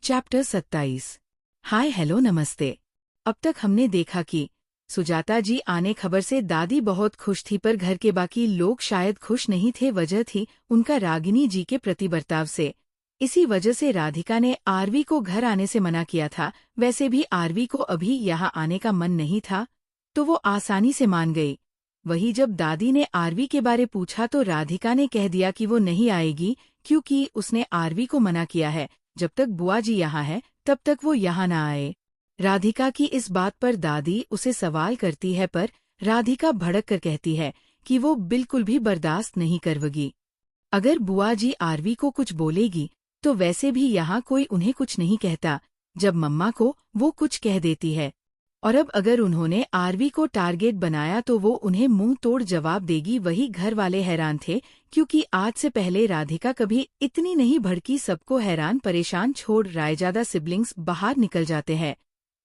Chapter 27। Hi hello नमस्ते। अब तक हमने देखा कि सुजाता जी आने खबर से दादी बहुत खुश थी, पर घर के बाकी लोग शायद खुश नहीं थे। वजह थी उनका रागिनी जी के प्रति बर्ताव से। इसी वजह से राधिका ने आरवी को घर आने से मना किया था। वैसे भी आरवी को अभी यहाँ आने का मन नहीं था, तो वो आसानी से मान गई। वही जब दादी ने आरवी के बारे पूछा तो राधिका ने कह दिया कि वो नहीं आएगी, क्योंकि उसने आरवी को मना किया है जब तक बुआ जी यहाँ है तब तक वो यहाँ ना आए। राधिका की इस बात पर दादी उसे सवाल करती है, पर राधिका भड़क कर कहती है कि वो बिल्कुल भी बर्दाश्त नहीं करवगी। अगर बुआ जी आरवी को कुछ बोलेगी तो वैसे भी यहाँ कोई उन्हें कुछ नहीं कहता, जब मम्मा को वो कुछ कह देती है। और अब अगर उन्होंने आरवी को टारगेट बनाया तो वो उन्हें मुंह तोड़ जवाब देगी। वही घर वाले हैरान थे, क्योंकि आज से पहले राधिका कभी इतनी नहीं भड़की। सबको हैरान परेशान छोड़ रायजादा सिबलिंग्स बाहर निकल जाते हैं।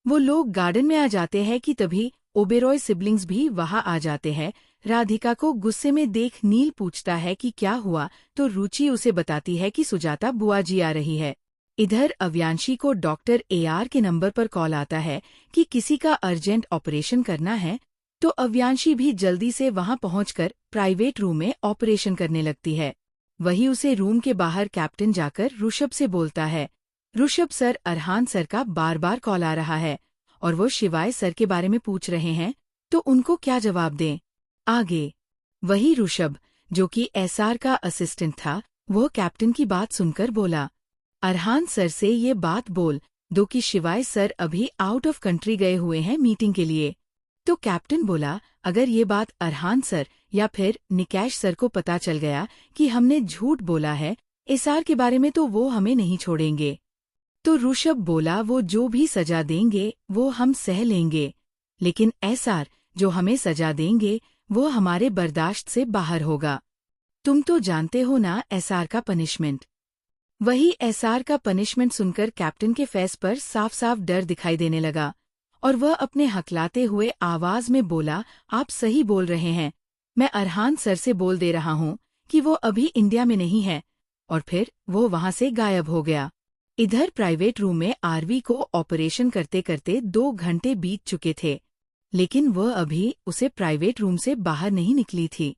वो लोग गार्डन में आ जाते हैं कि तभी ओबेरॉय सिबलिंग्स भी वहां आ जाते हैं। राधिका को गुस्से में देख नील पूछता है कि क्या हुआ, तो रुचि उसे बताती है कि सुजाता बुआ जी आ रही है। इधर अव्यांशी को डॉक्टर AR के नंबर पर कॉल आता है कि किसी का अर्जेंट ऑपरेशन करना है, तो अव्यांशी भी जल्दी से वहां पहुंचकर प्राइवेट रूम में ऑपरेशन करने लगती है। वही उसे रूम के बाहर कैप्टन जाकर ऋषभ से बोलता है, ऋषभ सर, अरहान सर का बार बार कॉल आ रहा है और वो शिवाय सर के बारे में पूछ रहे हैं, तो उनको क्या जवाब दें। आगे वही ऋषभ, जो कि SR का असिस्टेंट था, वो कैप्टन की बात सुनकर बोला, अरहान सर से ये बात बोल दो कि शिवाय सर अभी आउट ऑफ कंट्री गए हुए हैं मीटिंग के लिए। तो कैप्टन बोला, अगर ये बात अरहान सर या फिर निकेश सर को पता चल गया कि हमने झूठ बोला है SR के बारे में, तो वो हमें नहीं छोड़ेंगे। तो ऋषभ बोला, वो जो भी सजा देंगे वो हम सह लेंगे, लेकिन SR जो हमें सजा देंगे वो हमारे बर्दाश्त से बाहर होगा। तुम तो जानते हो ना SR का पनिशमेंट। वही SR का पनिशमेंट सुनकर कैप्टन के फेस पर साफ साफ डर दिखाई देने लगा, और वह अपने हकलाते हुए आवाज में बोला, आप सही बोल रहे हैं, मैं अरहान सर से बोल दे रहा हूँ कि वो अभी इंडिया में नहीं है। और फिर वो वहां से गायब हो गया। इधर प्राइवेट रूम में आरवी को ऑपरेशन करते करते 2 घंटे बीत चुके थे, लेकिन वह अभी उसे प्राइवेट रूम से बाहर नहीं निकली थी।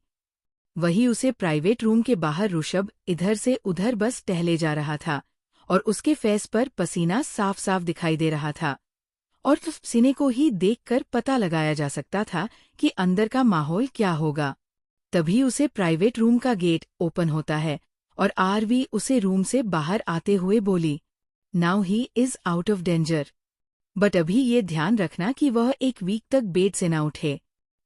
वही उसे प्राइवेट रूम के बाहर ऋषभ इधर से उधर बस टहले जा रहा था, और उसके फेस पर पसीना साफ साफ दिखाई दे रहा था, और पसीने को ही देखकर पता लगाया जा सकता था कि अंदर का माहौल क्या होगा। तभी उसे प्राइवेट रूम का गेट ओपन होता है और आरवी उसे रूम से बाहर आते हुए बोली, now he is out of danger, but अभी ये ध्यान रखना कि वह 1 वीक तक बेड से ना उठे,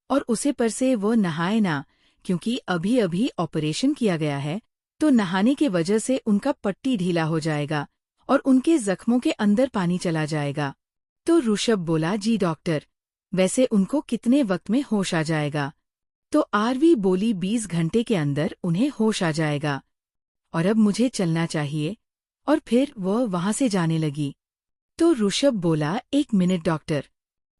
और उसे पर से वो नहाए ना, क्योंकि अभी अभी ऑपरेशन किया गया है, तो नहाने के वजह से उनका पट्टी ढीला हो जाएगा और उनके जख्मों के अंदर पानी चला जाएगा। तो ऋषभ बोला, जी डॉक्टर, वैसे उनको कितने वक्त में होश आ जाएगा। तो आरवी बोली, 20 घंटे के अंदर उन्हें होश आ जाएगा, और अब मुझे चलना चाहिए। और फिर वह वहां से जाने लगी। तो ऋषभ बोला, 1 मिनट डॉक्टर।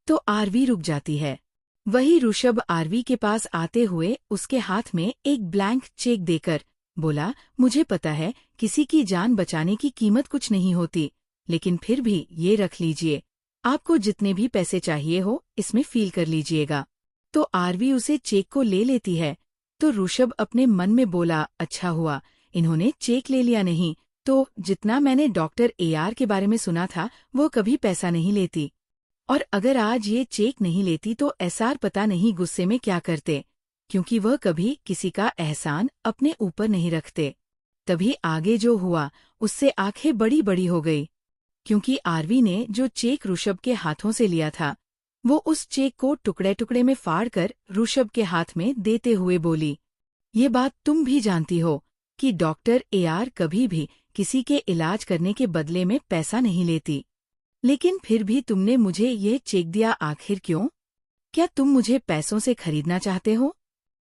तो आरवी रुक जाती है। वही ऋषभ आरवी के पास आते हुए उसके हाथ में एक ब्लैंक चेक देकर बोला, मुझे पता है किसी की जान बचाने की कीमत कुछ नहीं होती, लेकिन फिर भी ये रख लीजिए, आपको जितने भी पैसे चाहिए हो इसमें फील कर लीजिएगा। तो आरवी उसे चेक को ले लेती है। तो ऋषभ अपने मन में बोला, अच्छा हुआ इन्होंने चेक ले लिया, नहीं तो जितना मैंने डॉक्टर AR के बारे में सुना था वो कभी पैसा नहीं लेती, और अगर आज ये चेक नहीं लेती तो SR पता नहीं गुस्से में क्या करते, क्योंकि वह कभी किसी का एहसान अपने ऊपर नहीं रखते। तभी आगे जो हुआ उससे आंखें बड़ी बड़ी हो गई, क्योंकि आरवी ने जो चेक ऋषभ के हाथों से लिया था वो उस चेक को टुकड़े टुकड़े में फाड़कर ऋषभ के हाथ में देते हुए बोली, ये बात तुम भी जानती हो कि डॉक्टर AR कभी भी किसी के इलाज करने के बदले में पैसा नहीं लेती, लेकिन फिर भी तुमने मुझे ये चेक दिया, आखिर क्यों? क्या तुम मुझे पैसों से खरीदना चाहते हो?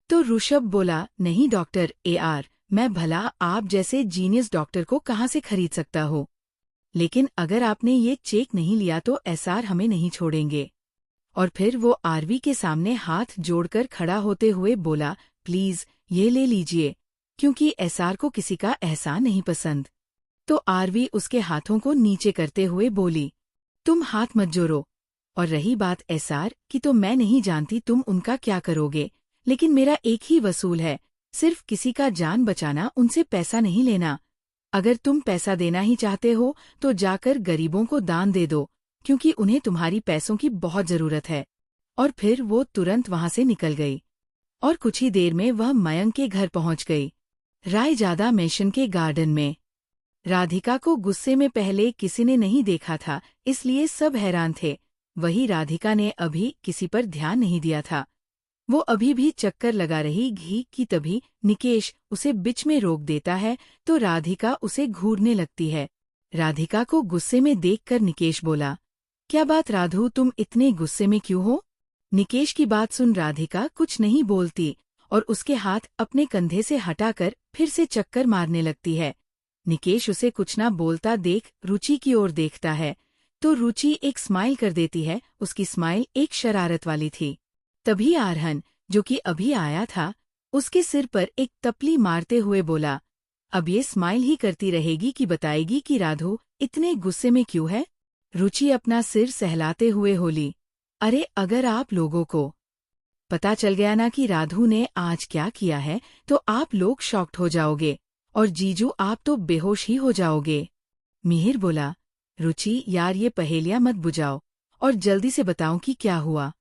तो ऋषभ बोला, नहीं डॉक्टर AR, मैं भला आप जैसे जीनियस डॉक्टर को कहाँ से खरीद सकता हो, लेकिन अगर आपने ये चेक नहीं लिया तो SR हमें नहीं छोड़ेंगे। और फिर वो आरवी के सामने हाथ जोड़कर खड़ा होते हुए बोला, प्लीज ये ले लीजिए, क्योंकि SR को किसी का एहसान नहीं पसंद। तो आरवी उसके हाथों को नीचे करते हुए बोली, तुम हाथ मत जोड़ो। और रही बात एसआर की, तो मैं नहीं जानती तुम उनका क्या करोगे, लेकिन मेरा एक ही वसूल है, सिर्फ किसी का जान बचाना, उनसे पैसा नहीं लेना। अगर तुम पैसा देना ही चाहते हो तो जाकर गरीबों को दान दे दो, क्योंकि उन्हें तुम्हारी पैसों की बहुत जरूरत है। और फिर वो तुरंत वहां से निकल गई और कुछ ही देर में वह मयंक के घर पहुंच गई। रायजादा मेंशन के गार्डन में राधिका को गुस्से में पहले किसी ने नहीं देखा था, इसलिए सब हैरान थे। वही राधिका ने अभी किसी पर ध्यान नहीं दिया था। वो अभी भी चक्कर लगा रही घी कि तभी निकेश उसे बीच में रोक देता है तो राधिका उसे घूरने लगती है। राधिका को गुस्से में देखकर निकेश बोला, क्या बात राधु, तुम इतने गुस्से में क्यों हो? निकेश की बात सुन राधिका कुछ नहीं बोलती और उसके हाथ अपने कंधे से हटाकर फिर से चक्कर मारने लगती है। निकेश उसे कुछ ना बोलता देख रुचि की ओर देखता है तो रुचि एक स्माइल कर देती है। उसकी स्माइल एक शरारत वाली थी। तभी आरहन, जो कि अभी आया था, उसके सिर पर एक तपली मारते हुए बोला, अब ये स्माइल ही करती रहेगी कि बताएगी कि राधु इतने गुस्से में क्यों है? रुचि अपना सिर सहलाते हुए बोली, अरे अगर आप लोगों को पता चल गया ना कि राधु ने आज क्या किया है तो आप लोग शॉक्ड हो जाओगे और जीजू आप तो बेहोश ही हो जाओगे। मिहिर बोला, रुचि यार ये पहेलियां मत बुझाओ और जल्दी से बताओ कि क्या हुआ।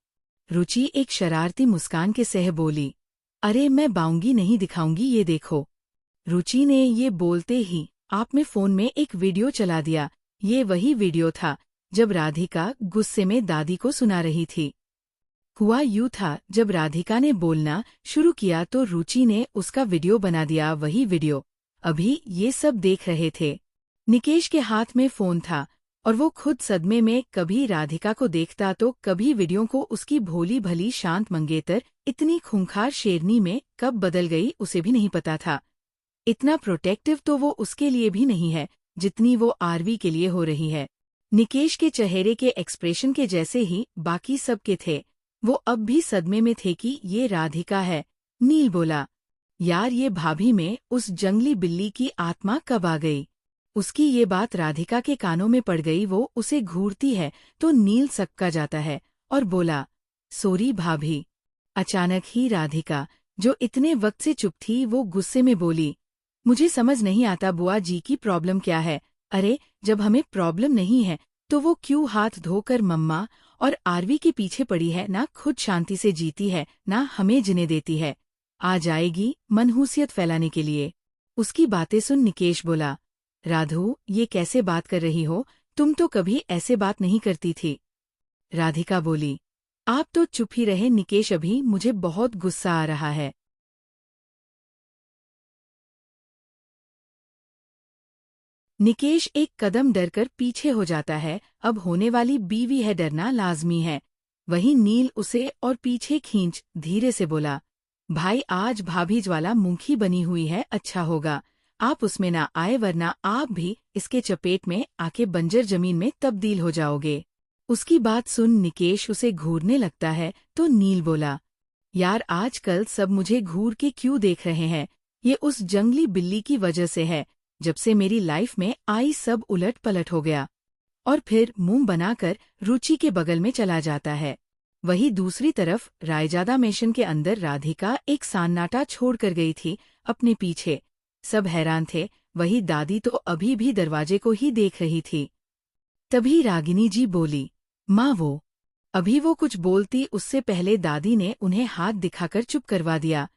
रुचि एक शरारती मुस्कान के सह बोली, अरे मैं बाऊंगी नहीं दिखाऊंगी, ये देखो। रुचि ने ये बोलते ही आप में फोन में एक वीडियो चला दिया। ये वही वीडियो था जब राधिका गुस्से में दादी को सुना रही थी। हुआ यूं था, जब राधिका ने बोलना शुरू किया तो रुचि ने उसका वीडियो बना दिया। वही वीडियो अभी ये सब देख रहे थे। निकेश के हाथ में फोन था और वो खुद सदमे में, कभी राधिका को देखता तो कभी वीडियो को। उसकी भोली भली शांत मंगेतर इतनी खूंखार शेरनी में कब बदल गई उसे भी नहीं पता था। इतना प्रोटेक्टिव तो वो उसके लिए भी नहीं है जितनी वो आरवी के लिए हो रही है। निकेश के चेहरे के एक्सप्रेशन के जैसे ही बाकी सब के थे। वो अब भी सदमे में थे कि ये राधिका है। नील बोला, यार ये भाभी में उस जंगली बिल्ली की आत्मा कब आ गई? उसकी ये बात राधिका के कानों में पड़ गई। वो उसे घूरती है तो नील सक्का जाता है और बोला, सॉरी भाभी। अचानक ही राधिका, जो इतने वक्त से चुप थी, वो गुस्से में बोली, मुझे समझ नहीं आता बुआ जी की प्रॉब्लम क्या है? अरे जब हमें प्रॉब्लम नहीं है तो वो क्यों हाथ धोकर मम्मा और आरवी के पीछे पड़ी है? ना खुद शांति से जीती है ना हमें जीने देती है। आ जाएगी मनहूसियत फैलाने के लिए। उसकी बातें सुन निकेश बोला, राधु ये कैसे बात कर रही हो? तुम तो कभी ऐसे बात नहीं करती थी। राधिका बोली, आप तो चुप ही रहे निकेश, अभी मुझे बहुत गुस्सा आ रहा है। निकेश एक कदम डरकर पीछे हो जाता है। अब होने वाली बीवी है, डरना लाजमी है। वहीं नील उसे और पीछे खींच धीरे से बोला, भाई आज भाभी ज्वाला मुखी बनी हुई है, अच्छा होगा आप उसमें ना आए, वरना आप भी इसके चपेट में आके बंजर जमीन में तब्दील हो जाओगे। उसकी बात सुन निकेश उसे घूरने लगता है तो नील बोला, यार आजकल सब मुझे घूर के क्यों देख रहे हैं? ये उस जंगली बिल्ली की वजह से है। जब से मेरी लाइफ में आई सब उलट पलट हो गया। और फिर मुंह बनाकर रुचि के बगल में चला जाता है। वही दूसरी तरफ रायजादा मेंशन के अंदर राधिका एक सन्नाटा छोड़ कर गई थी अपने पीछे। सब हैरान थे। वही दादी तो अभी भी दरवाजे को ही देख रही थी। तभी रागिनी जी बोली, माँ वो। अभी वो कुछ बोलती उससे पहले दादी ने उन्हें हाथ दिखाकर चुप करवा दिया।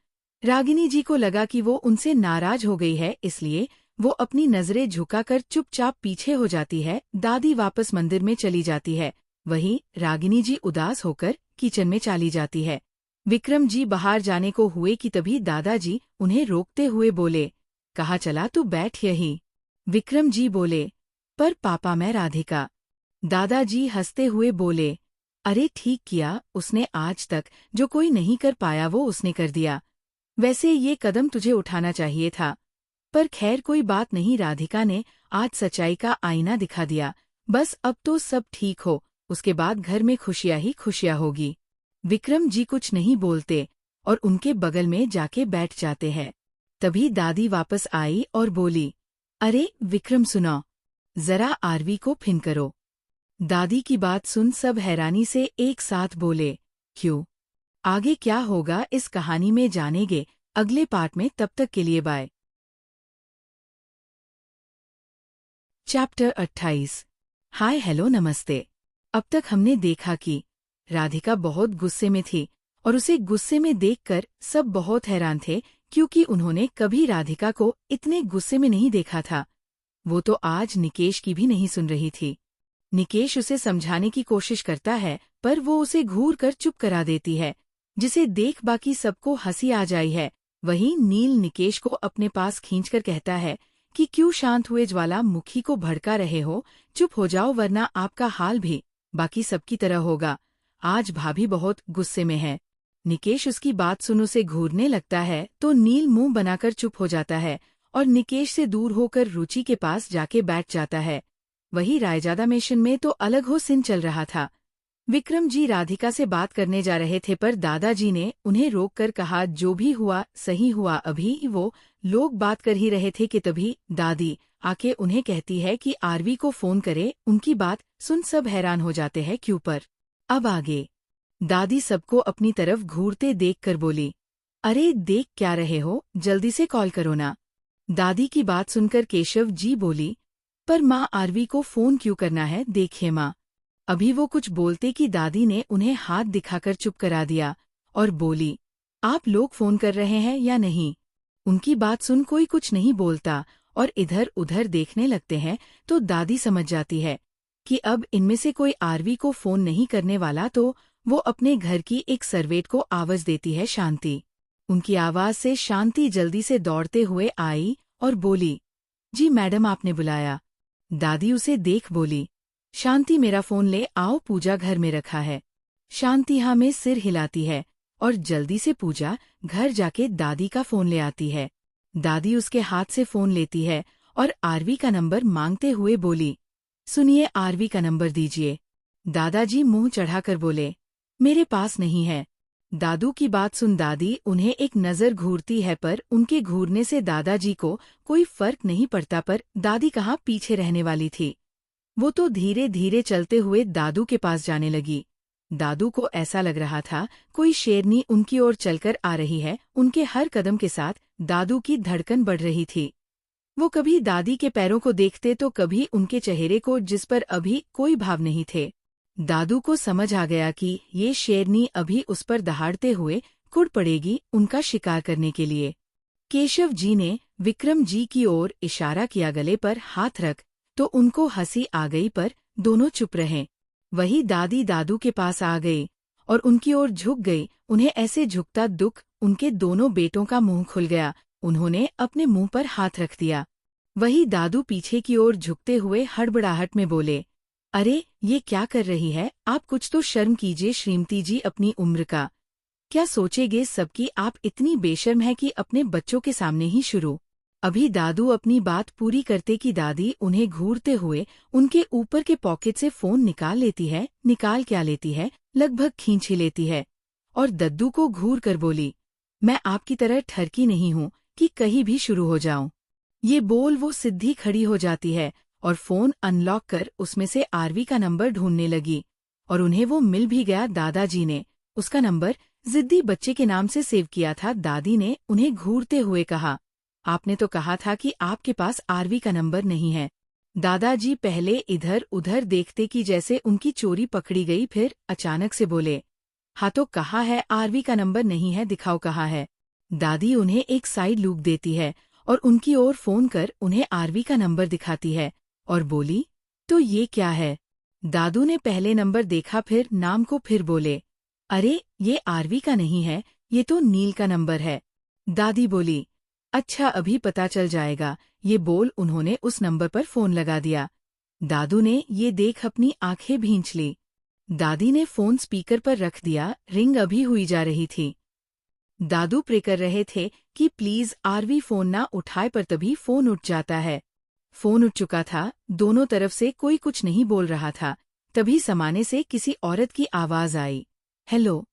रागिनी जी को लगा कि वो उनसे नाराज हो गई है, इसलिए वो अपनी नजरें झुकाकर चुपचाप पीछे हो जाती है। दादी वापस मंदिर में चली जाती है। वहीं रागिनी जी उदास होकर किचन में चली जाती है। विक्रम जी बाहर जाने को हुए कि तभी दादाजी उन्हें रोकते हुए बोले, कहाँ चला तू, बैठ यहीं। विक्रम जी बोले, पर पापा मैं राधिका। दादाजी हंसते हुए बोले, अरे ठीक किया, उसने आज तक जो कोई नहीं कर पाया वो उसने कर दिया। वैसे ये कदम तुझे उठाना चाहिए था, पर खैर कोई बात नहीं। राधिका ने आज सच्चाई का आईना दिखा दिया। बस अब तो सब ठीक हो, उसके बाद घर में खुशियां ही खुशियां होगी। विक्रम जी कुछ नहीं बोलते और उनके बगल में जाके बैठ जाते हैं। तभी दादी वापस आई और बोली, अरे विक्रम सुनो, जरा आरवी को फिन करो। दादी की बात सुन सब हैरानी से एक साथ बोले, क्यों? आगे क्या होगा इस कहानी में जानेंगे अगले पार्ट में। तब तक के लिए बाय। चैप्टर 28। हाय हेलो नमस्ते। अब तक हमने देखा कि राधिका बहुत गुस्से में थी और उसे गुस्से में देखकर सब बहुत हैरान थे, क्योंकि उन्होंने कभी राधिका को इतने गुस्से में नहीं देखा था। वो तो आज निकेश की भी नहीं सुन रही थी। निकेश उसे समझाने की कोशिश करता है, पर वो उसे घूर कर चुप करा देती है, जिसे देख बाकी सबको हंसी आ जाई है। वहीं नील निकेश को अपने पास खींचकर कहता है कि क्यों शांत हुए ज्वालामुखी को भड़का रहे हो, चुप हो जाओ वरना आपका हाल भी बाकी सबकी तरह होगा। आज भाभी बहुत गुस्से में है। निकेश उसकी बात सुन उसे घूरने लगता है तो नील मुंह बनाकर चुप हो जाता है और निकेश से दूर होकर रुचि के पास जाके बैठ जाता है। वही रायजादा मिशन में तो अलग हो सीन चल रहा था। विक्रम जी राधिका से बात करने जा रहे थे, पर दादाजी ने उन्हें रोककर कहा जो भी हुआ सही हुआ। अभी वो लोग बात कर ही रहे थे कि तभी दादी आके उन्हें कहती है कि आरवी को फोन करे। उनकी बात सुन सब हैरान हो जाते हैं। क्यों? पर अब आगे दादी सबको अपनी तरफ घूरते देखकर बोली, अरे देख क्या रहे हो, जल्दी से कॉल करो ना। दादी की बात सुनकर केशव जी बोली, पर माँ आरवी को फोन क्यों करना है? देखिए माँ। अभी वो कुछ बोलते कि दादी ने उन्हें हाथ दिखाकर चुप करा दिया और बोली, आप लोग फोन कर रहे हैं या नहीं? उनकी बात सुन कोई कुछ नहीं बोलता और इधर उधर देखने लगते हैं, तो दादी समझ जाती है कि अब इनमें से कोई आरवी को फोन नहीं करने वाला। तो वो अपने घर की एक सर्वेंट को आवाज देती है, शांति। उनकी आवाज से शांति जल्दी से दौड़ते हुए आई और बोली, जी मैडम आपने बुलाया। दादी उसे देख बोली, शांति मेरा फोन ले आओ, पूजा घर में रखा है। शांति हाँ में सिर हिलाती है और जल्दी से पूजा घर जाके दादी का फोन ले आती है। दादी उसके हाथ से फोन लेती है और आरवी का नंबर मांगते हुए बोली, सुनिए आरवी का नंबर दीजिए। दादाजी मुंह चढ़ाकर बोले, मेरे पास नहीं है। दादू की बात सुन दादी उन्हें एक नजर घूरती है, पर उनके घूरने से दादाजी को कोई फर्क नहीं पड़ता। पर दादी कहाँ पीछे रहने वाली थी। वो तो धीरे धीरे चलते हुए दादू के पास जाने लगी। दादू को ऐसा लग रहा था कोई शेरनी उनकी ओर चलकर आ रही है। उनके हर कदम के साथ दादू की धड़कन बढ़ रही थी। वो कभी दादी के पैरों को देखते तो कभी उनके चेहरे को, जिस पर अभी कोई भाव नहीं थे। दादू को समझ आ गया कि ये शेरनी अभी उस पर दहाड़ते हुए कुड़ पड़ेगी उनका शिकार करने के लिए। केशव जी ने विक्रम जी की ओर इशारा किया, गले पर हाथ रख, तो उनको हंसी आ गई, पर दोनों चुप रहे। वही दादी दादू के पास आ गई और उनकी ओर झुक गई। उन्हें ऐसे झुकता दुख उनके दोनों बेटों का मुंह खुल गया। उन्होंने अपने मुंह पर हाथ रख दिया। वही दादू पीछे की ओर झुकते हुए हड़बड़ाहट में बोले, अरे ये क्या कर रही है आप? कुछ तो शर्म कीजिए श्रीमती जी, अपनी उम्र का क्या सोचेगे सबकी? आप इतनी बेशर्म है कि अपने बच्चों के सामने ही शुरू। अभी दादू अपनी बात पूरी करते कि दादी उन्हें घूरते हुए उनके ऊपर के पॉकेट से फोन निकाल लेती है। निकाल क्या लेती है, लगभग खींच ही लेती है और दद्दू को घूर कर बोली, मैं आपकी तरह ठरकी नहीं हूँ कि कहीं भी शुरू हो जाऊं। ये बोल वो सीधी खड़ी हो जाती है और फोन अनलॉक कर उसमें से आरवी का नंबर ढूंढने लगी और उन्हें वो मिल भी गया। दादाजी ने उसका नंबर जिद्दी बच्चे के नाम से सेव किया था। दादी ने उन्हें घूरते हुए कहा, आपने तो कहा था कि आपके पास आरवी का नंबर नहीं है। दादाजी पहले इधर उधर देखते कि जैसे उनकी चोरी पकड़ी गई, फिर अचानक से बोले, हाँ तो कहा है आरवी का नंबर नहीं है, दिखाओ कहाँ है। दादी उन्हें एक साइड लुक देती है और उनकी ओर फोन कर उन्हें आरवी का नंबर दिखाती है और बोली, तो ये क्या है? दादू ने पहले नंबर देखा, फिर नाम को, फिर बोले, अरे ये आरवी का नहीं है, ये तो नील का नंबर है। दादी बोली, अच्छा अभी पता चल जाएगा। ये बोल उन्होंने उस नंबर पर फोन लगा दिया। दादू ने ये देख अपनी आंखें भींच ली। दादी ने फोन स्पीकर पर रख दिया। रिंग अभी हुई जा रही थी। दादू प्रे कर रहे थे कि प्लीज आरवी फोन ना उठाए, पर तभी फोन उठ जाता है। फोन उठ चुका था। दोनों तरफ से कोई कुछ नहीं बोल रहा था। तभी समाने से किसी औरत की आवाज आई, हेलो।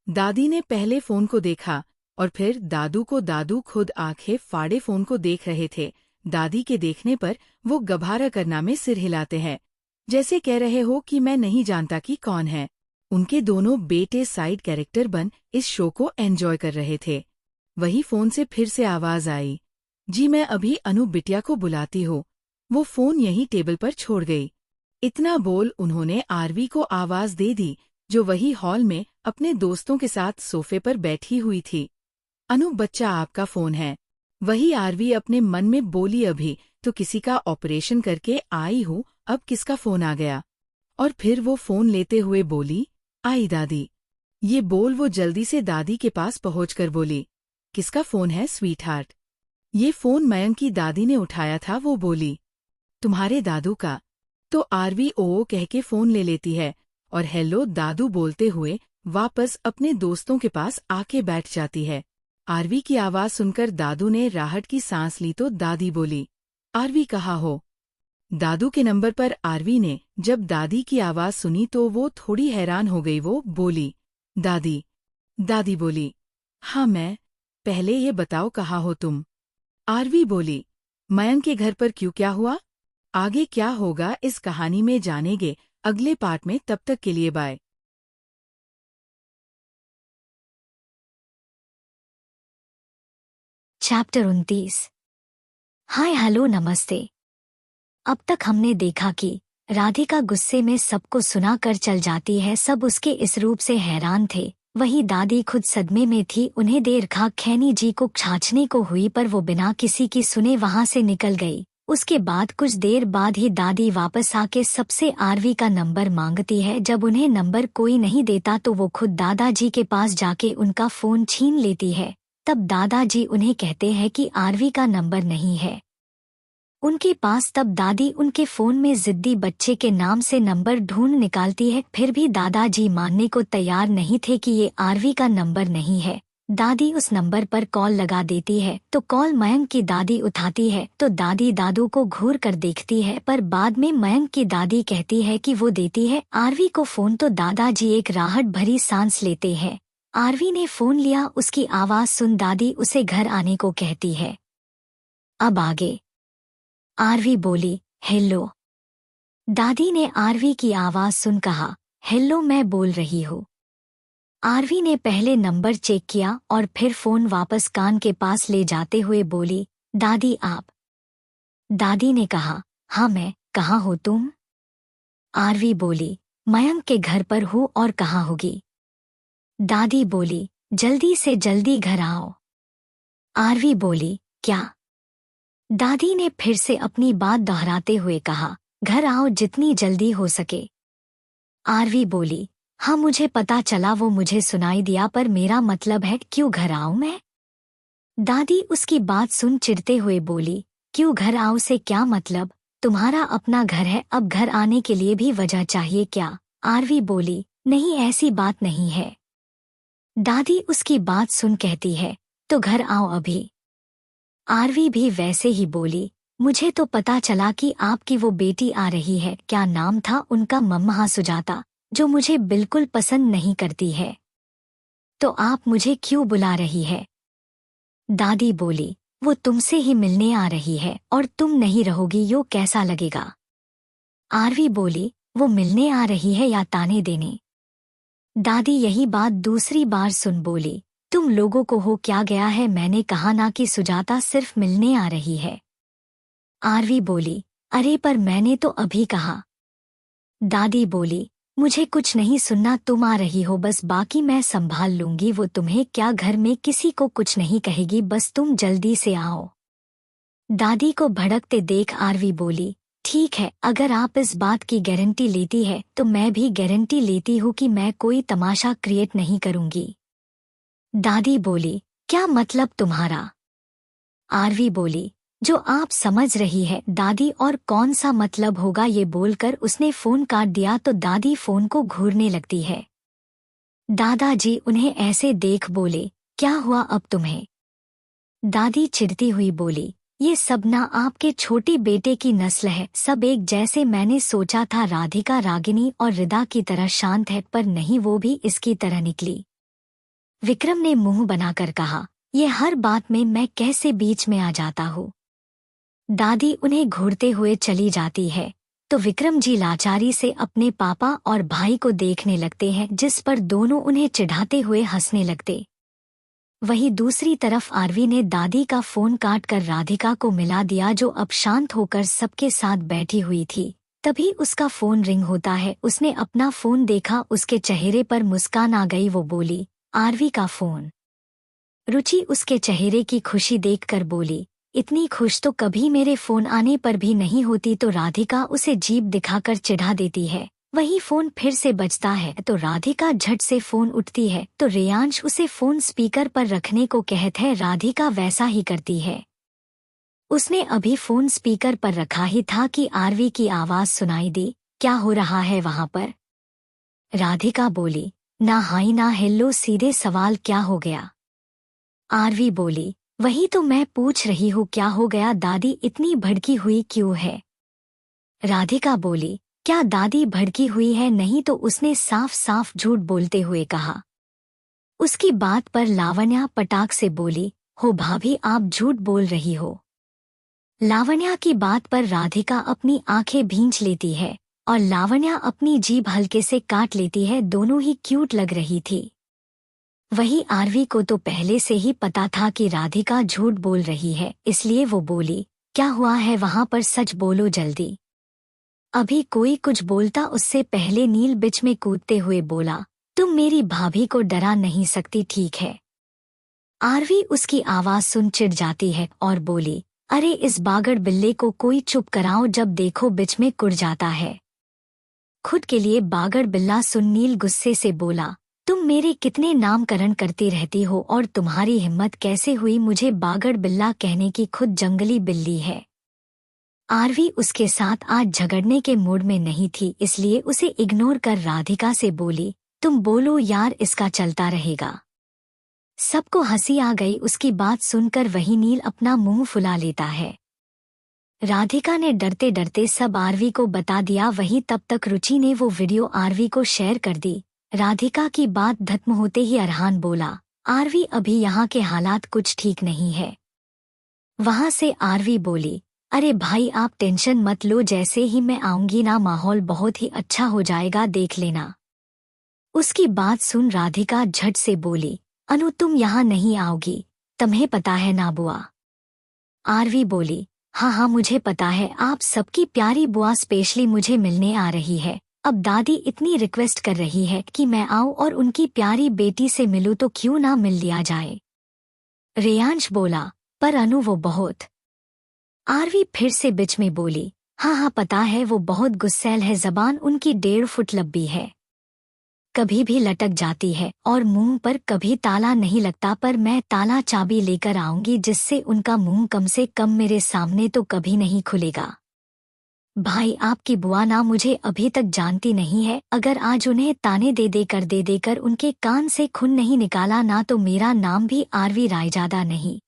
दादी ने पहले फोन को देखा और फिर दादू को। दादू खुद आंखें फाड़े फोन को देख रहे थे। दादी के देखने पर वो गभारा करना में सिर हिलाते हैं, जैसे कह रहे हो कि मैं नहीं जानता कि कौन है। उनके दोनों बेटे साइड कैरेक्टर बन इस शो को एंजॉय कर रहे थे। वही फोन से फिर से आवाज आई, जी मैं अभी अनु बिटिया को बुलाती हूँ। वो फोन यहीं टेबल पर छोड़ गई। इतना बोल उन्होंने आरवी को आवाज दे दी, जो वही हॉल में अपने दोस्तों के साथ सोफे पर बैठी हुई थी। अनु बच्चा आपका फोन है। वही आरवी अपने मन में बोली, अभी तो किसी का ऑपरेशन करके आई हूँ, अब किसका फोन आ गया। और फिर वो फोन लेते हुए बोली, आई दादी। ये बोल वो जल्दी से दादी के पास पहुंचकर बोली, किसका फोन है स्वीट हार्ट। ये फोन मयंक की दादी ने उठाया था। वो बोली, तुम्हारे दादू का। तो आरवी ओ कह के फोन ले लेती है और हेलो दादू बोलते हुए वापस अपने दोस्तों के पास आके बैठ जाती है। आरवी की आवाज सुनकर दादू ने राहत की सांस ली तो दादी बोली, आरवी कहाँ हो। दादू के नंबर पर आरवी ने जब दादी की आवाज सुनी तो वो थोड़ी हैरान हो गई। वो बोली, दादी। दादी बोली, हाँ मैं। पहले ये बताओ कहाँ हो तुम। आरवी बोली, मयंक के घर पर क्यों, क्या हुआ। आगे क्या होगा इस कहानी में जानेंगे अगले पार्ट में। तब तक के लिए बाय। चैप्टर 29। हाय हेलो नमस्ते। अब तक हमने देखा कि राधिका गुस्से में सबको सुनाकर चल जाती है। सब उसके इस रूप से हैरान थे। वही दादी खुद सदमे में थी। उन्हें देर खा खैनी जी को छाछने को हुई, पर वो बिना किसी की सुने वहां से निकल गई। उसके बाद कुछ देर बाद ही दादी वापस आके सबसे आरवी का नंबर मांगती है। जब उन्हें नंबर कोई नहीं देता तो वो खुद दादाजी के पास जाके उनका फोन छीन लेती है। तब दादाजी उन्हें कहते हैं कि आरवी का नंबर नहीं है उनके पास। तब दादी उनके फोन में जिद्दी बच्चे के नाम से नंबर ढूंढ निकालती है। फिर भी दादाजी मानने को तैयार नहीं थे कि ये आरवी का नंबर नहीं है। दादी उस नंबर पर कॉल लगा देती है तो कॉल मयंक की दादी उठाती है। तो दादी दादू को घूर कर देखती है, पर बाद में मयंक की दादी कहती है कि वो देती है आरवी को फोन। तो दादाजी एक राहत भरी सांस लेते हैं। आरवी ने फोन लिया। उसकी आवाज सुन दादी उसे घर आने को कहती है। अब आगे आरवी बोली, हेलो। दादी ने आरवी की आवाज सुन कहा, हेलो मैं बोल रही हूँ। आरवी ने पहले नंबर चेक किया और फिर फोन वापस कान के पास ले जाते हुए बोली, दादी आप। दादी ने कहा, हाँ मैं। कहाँ हो तुम। आरवी बोली, मयंक के घर पर हूँ। और कहाँ होगी। दादी बोली, जल्दी से जल्दी घर आओ। आरवी बोली, क्या। दादी ने फिर से अपनी बात दोहराते हुए कहा, घर आओ जितनी जल्दी हो सके। आरवी बोली, हाँ मुझे पता चला, वो मुझे सुनाई दिया, पर मेरा मतलब है क्यों घर आऊं मैं। दादी उसकी बात सुन चिढ़ते हुए बोली, क्यों घर आओ से क्या मतलब, तुम्हारा अपना घर है, अब घर आने के लिए भी वजह चाहिए क्या। आरवी बोली, नहीं ऐसी बात नहीं है। दादी उसकी बात सुन कहती है, तो घर आओ अभी। आरवी भी वैसे ही बोली, मुझे तो पता चला कि आपकी वो बेटी आ रही है, क्या नाम था उनका, मम्मा सुजाता, जो मुझे बिल्कुल पसंद नहीं करती है। तो आप मुझे क्यों बुला रही है। दादी बोली, वो तुमसे ही मिलने आ रही है और तुम नहीं रहोगी, यो कैसा लगेगा। आरवी बोली, वो मिलने आ रही है या ताने देने। दादी यही बात दूसरी बार सुन बोली, तुम लोगों को हो क्या गया है, मैंने कहा ना कि सुजाता सिर्फ मिलने आ रही है। आरवी बोली, अरे पर मैंने तो अभी कहा। दादी बोली, मुझे कुछ नहीं सुनना, तुम आ रही हो बस, बाकी मैं संभाल लूंगी, वो तुम्हें क्या घर में किसी को कुछ नहीं कहेगी, बस तुम जल्दी से आओ। दादी को भड़कते देख आरवी बोली, ठीक है, अगर आप इस बात की गारंटी लेती है तो मैं भी गारंटी लेती हूँ कि मैं कोई तमाशा क्रिएट नहीं करूंगी। दादी बोली, क्या मतलब तुम्हारा। आरवी बोली, जो आप समझ रही है दादी, और कौन सा मतलब होगा। ये बोलकर उसने फोन काट दिया तो दादी फोन को घूरने लगती है। दादाजी उन्हें ऐसे देख बोले, क्या हुआ अब तुम्हें। दादी चिढ़ती हुई बोली, ये सब ना आपके छोटे बेटे की नस्ल है, सब एक जैसे। मैंने सोचा था राधिका रागिनी और रिदा की तरह शांत है, पर नहीं, वो भी इसकी तरह निकली। विक्रम ने मुंह बनाकर कहा, ये हर बात में मैं कैसे बीच में आ जाता हूँ। दादी उन्हें घूरते हुए चली जाती है तो विक्रम जी लाचारी से अपने पापा और भाई को देखने लगते हैं, जिस पर दोनों उन्हें चिढ़ाते हुए हंसने लगते। वहीं दूसरी तरफ आरवी ने दादी का फोन काट कर राधिका को मिला दिया, जो अब शांत होकर सबके साथ बैठी हुई थी। तभी उसका फोन रिंग होता है। उसने अपना फोन देखा, उसके चेहरे पर मुस्कान आ गई। वो बोली, आरवी का फोन। रुचि उसके चेहरे की खुशी देखकर बोली, इतनी खुश तो कभी मेरे फोन आने पर भी नहीं होती। तो राधिका उसे जीभ दिखाकर चिढ़ा देती है। वही फोन फिर से बजता है तो राधिका झट से फोन उठती है तो रेयांश उसे फोन स्पीकर पर रखने को कहता है। राधिका वैसा ही करती है। उसने अभी फोन स्पीकर पर रखा ही था कि आरवी की आवाज सुनाई दी, क्या हो रहा है वहां पर? राधिका बोली, ना हाई ना हेलो, सीधे सवाल क्या हो गया? आरवी बोली, वही तो मैं पूछ रही हूँ, क्या हो गया? दादी इतनी भड़की हुई क्यों है? राधिका बोली, क्या दादी भड़की हुई है? नहीं तो, उसने साफ साफ झूठ बोलते हुए कहा। उसकी बात पर लावण्या पटाख से बोली, हो भाभी, आप झूठ बोल रही हो। लावण्या की बात पर राधिका अपनी आंखें भींच लेती है और लावण्या अपनी जीभ हल्के से काट लेती है। दोनों ही क्यूट लग रही थी। वही आरवी को तो पहले से ही पता था कि राधिका झूठ बोल रही है, इसलिए वो बोली, क्या हुआ है वहां पर? सच बोलो जल्दी। अभी कोई कुछ बोलता उससे पहले नील बीच में कूदते हुए बोला, तुम मेरी भाभी को डरा नहीं सकती, ठीक है? आरवी उसकी आवाज सुन चिढ़ जाती है और बोली, अरे इस बागड़ बिल्ले को कोई चुप कराओ, जब देखो बीच में कुड़ जाता है। खुद के लिए बागड़ बिल्ला सुन नील गुस्से से बोला, तुम मेरे कितने नामकरण करती रहती हो और तुम्हारी हिम्मत कैसे हुई मुझे बागड़ बिल्ला कहने की? खुद जंगली बिल्ली है। आरवी उसके साथ आज झगड़ने के मूड में नहीं थी, इसलिए उसे इग्नोर कर राधिका से बोली, तुम बोलो यार, इसका चलता रहेगा। सबको हंसी आ गई। उसकी बात सुनकर वही नील अपना मुंह फुला लेता है। राधिका ने डरते डरते सब आरवी को बता दिया। वही तब तक रुचि ने वो वीडियो आरवी को शेयर कर दी। राधिका की बात खत्म होते ही अरहान बोला, आरवी, अभी यहाँ के हालात कुछ ठीक नहीं है। वहां से आरवी बोली, अरे भाई आप टेंशन मत लो, जैसे ही मैं आऊंगी ना माहौल बहुत ही अच्छा हो जाएगा, देख लेना। उसकी बात सुन राधिका झट से बोली, अनु तुम यहाँ नहीं आओगी, तुम्हें पता है ना बुआ? आरवी बोली, हाँ हाँ मुझे पता है, आप सबकी प्यारी बुआ स्पेशली मुझे मिलने आ रही है। अब दादी इतनी रिक्वेस्ट कर रही है कि मैं आऊं और उनकी प्यारी बेटी से मिलूं, तो क्यों ना मिल लिया जाए? रेयांश बोला, पर अनु वो बहुत। आरवी फिर से बीच में बोली, हाँ हाँ पता है, वो बहुत गुस्सैल है, जबान उनकी 1.5 फुट लंबी है, कभी भी लटक जाती है और मुंह पर कभी ताला नहीं लगता। पर मैं ताला चाबी लेकर आऊंगी, जिससे उनका मुंह कम से कम मेरे सामने तो कभी नहीं खुलेगा। भाई आपकी बुआ ना मुझे अभी तक जानती नहीं है, अगर आज उन्हें ताने दे देकर उनके कान से खून नहीं निकाला ना, तो मेरा नाम भी आरवी रायजादा नहीं।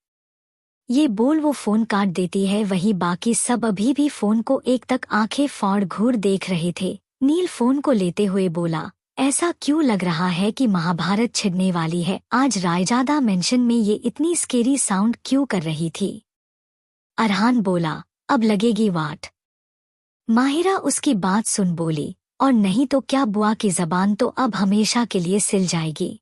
ये बोल वो फोन काट देती है। वही बाकी सब अभी भी फोन को एक तक आंखें फाड़ घूर देख रहे थे। नील फोन को लेते हुए बोला, ऐसा क्यों लग रहा है कि महाभारत छिड़ने वाली है? आज रायजादा मेंशन में ये इतनी स्केरी साउंड क्यों कर रही थी? अरहान बोला, अब लगेगी वाट। माहिरा उसकी बात सुन बोली, और नहीं तो क्या बुआ की जबान तो अब हमेशा के लिए सिल जाएगी।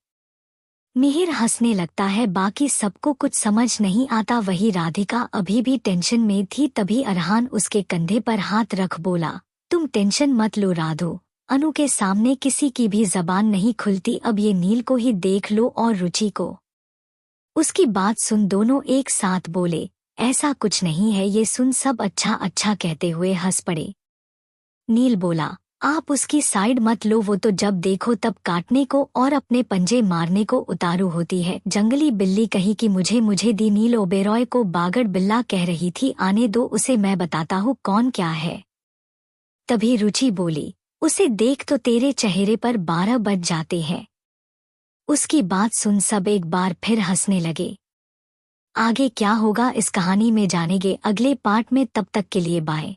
मिहिर हंसने लगता है। बाकी सबको कुछ समझ नहीं आता। वही राधिका अभी भी टेंशन में थी। तभी अरहान उसके कंधे पर हाथ रख बोला, तुम टेंशन मत लो राधो, अनु के सामने किसी की भी जबान नहीं खुलती, अब ये नील को ही देख लो और रुचि को। उसकी बात सुन दोनों एक साथ बोले, ऐसा कुछ नहीं है। ये सुन सब अच्छा अच्छा कहते हुए हंस पड़े। नील बोला, आप उसकी साइड मत लो, वो तो जब देखो तब काटने को और अपने पंजे मारने को उतारू होती है। जंगली बिल्ली कही कि मुझे दी। नील ओबेरॉय को बागड़ बिल्ला कह रही थी, आने दो उसे, मैं बताता हूँ कौन क्या है। तभी रुचि बोली, उसे देख तो तेरे चेहरे पर 12 बज जाते हैं। उसकी बात सुन सब एक बार फिर हंसने लगे। आगे क्या होगा इस कहानी में जानेंगे अगले पार्ट में। तब तक के लिए बाय।